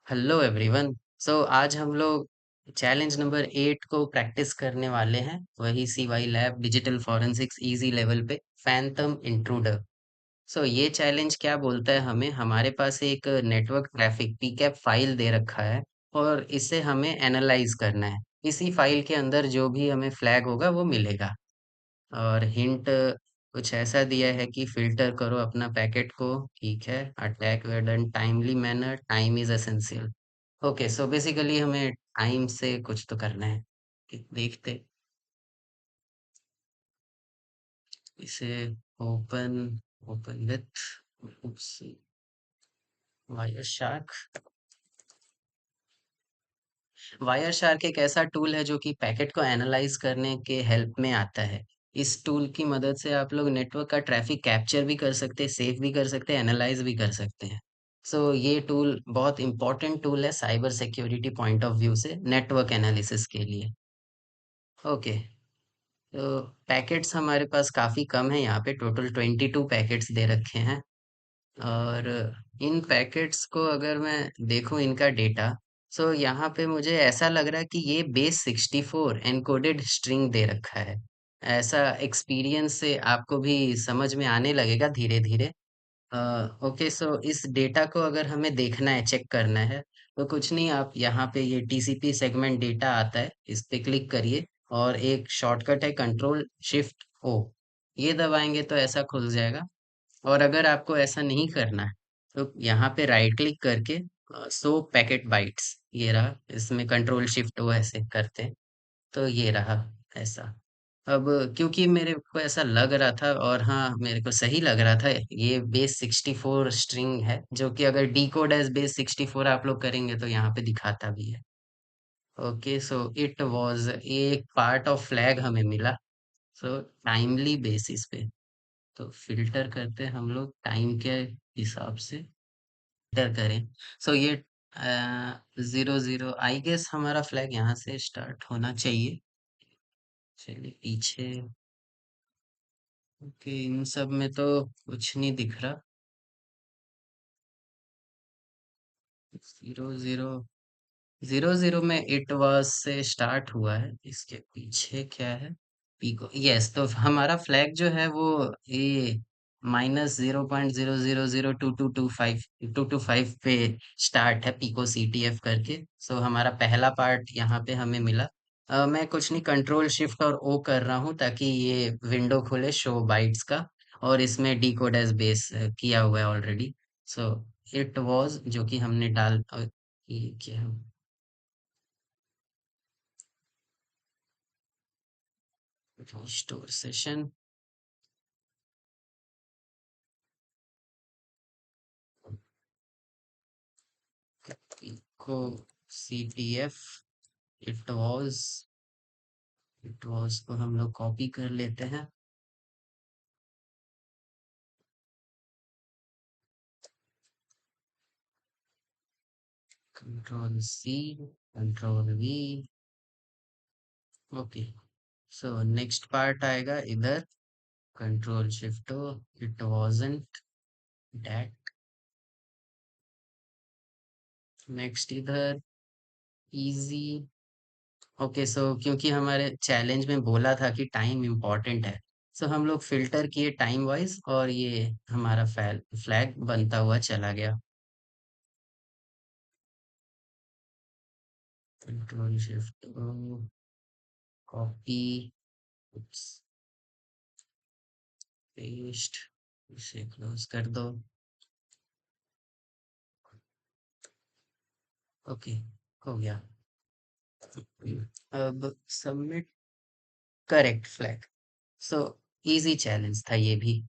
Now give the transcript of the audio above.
Hello everyone. आज हम लोग चैलेंज नंबर 8 को प्रैक्टिस करने वाले हैं, वही CY lab digital forensics easy level पे फैंटम इंट्रूडर। ये चैलेंज क्या बोलता है, हमें हमारे पास एक नेटवर्क ट्रैफिक पीकैप फाइल दे रखा है और इसे हमें एनालाइज करना है। इसी फाइल के अंदर जो भी हमें फ्लैग होगा वो मिलेगा। और हिंट कुछ ऐसा दिया है कि फिल्टर करो अपना पैकेट को। ठीक है, attack were done timely manner, time is essential. Okay, so basically हमें टाइम से कुछ तो करना है। देखते इसे। Open open with Wireshark. Wireshark एक ऐसा टूल है जो कि पैकेट को एनालाइज करने के हेल्प में आता है। इस टूल की मदद से आप लोग नेटवर्क का ट्रैफिक कैप्चर भी कर सकते हैं, सेव भी कर सकते हैं, एनालाइज भी कर सकते हैं। ये टूल बहुत इंपॉर्टेंट टूल है cyber security point of view से नेटवर्क एनालिसिस के लिए। ओके, तो पैकेट्स हमारे पास काफ़ी कम है, यहाँ पे टोटल 22 पैकेट्स दे रखे हैं। और इन पैकेट्स को अगर मैं देखूं इनका डेटा, यहाँ पे मुझे ऐसा लग रहा है कि ये बेस 64 एनकोडेड स्ट्रिंग दे रखा है। ऐसा एक्सपीरियंस से आपको भी समझ में आने लगेगा धीरे धीरे। ओके, इस डेटा को अगर हमें देखना है, चेक करना है, तो कुछ नहीं, आप यहाँ पे ये TCP सेगमेंट डेटा आता है, इस पे क्लिक करिए और एक शॉर्टकट है Ctrl+Shift+O। ये दबाएंगे तो ऐसा खुल जाएगा। और अगर आपको ऐसा नहीं करना है तो यहाँ पे राइट क्लिक करके शो पैकेट बाइट्स, ये रहा, इसमें Ctrl+Shift+O ऐसे करते हैं तो ये रहा ऐसा। अब क्योंकि मेरे को ऐसा लग रहा था, और हाँ मेरे को सही लग रहा था, ये बेस 64 स्ट्रिंग है, जो कि अगर डी कोड एज बेस 64 आप लोग करेंगे तो यहाँ पे दिखाता भी है। ओके, इट वाज एक पार्ट ऑफ फ्लैग हमें मिला, टाइमली बेसिस पे। तो फिल्टर करते हैं हम लोग टाइम के हिसाब से, फिल्टर करें। ये 00 आई गेस हमारा फ्लैग यहाँ से स्टार्ट होना चाहिए। चलिए पीछे। ओके, इन सब में तो कुछ नहीं दिख रहा। 00 00 में इट वाज से स्टार्ट हुआ है, इसके पीछे क्या है? पीको, यस, तो हमारा फ्लैग जो है वो ये -0.0002225 पे स्टार्ट है, पीको CTF करके। हमारा पहला पार्ट यहाँ पे हमें मिला। मैं कुछ नहीं, Ctrl+Shift+O कर रहा हूँ ताकि ये विंडो खुले शो बाइट्स का। और इसमें डिकोड एज बेस किया हुआ है ऑलरेडी। सो इट वाज जो कि हमने ये क्या है? Restore session. को CTF इट वाज को हम लोग कॉपी कर लेते हैं। Ctrl+C, Ctrl+V। Okay, next part आएगा इधर। Ctrl+Shift+O, it wasn't that. Next इधर इजी। ओके, क्योंकि हमारे चैलेंज में बोला था कि टाइम इम्पोर्टेंट है, हम लोग फिल्टर किए टाइम वाइज और ये हमारा फ्लैग बनता हुआ चला गया। Ctrl+Shift+O, कॉपी, पेस्ट, इसे क्लोज कर दो। ओके, हो गया। अब submit. Correct flag. So easy challenge था ये भी।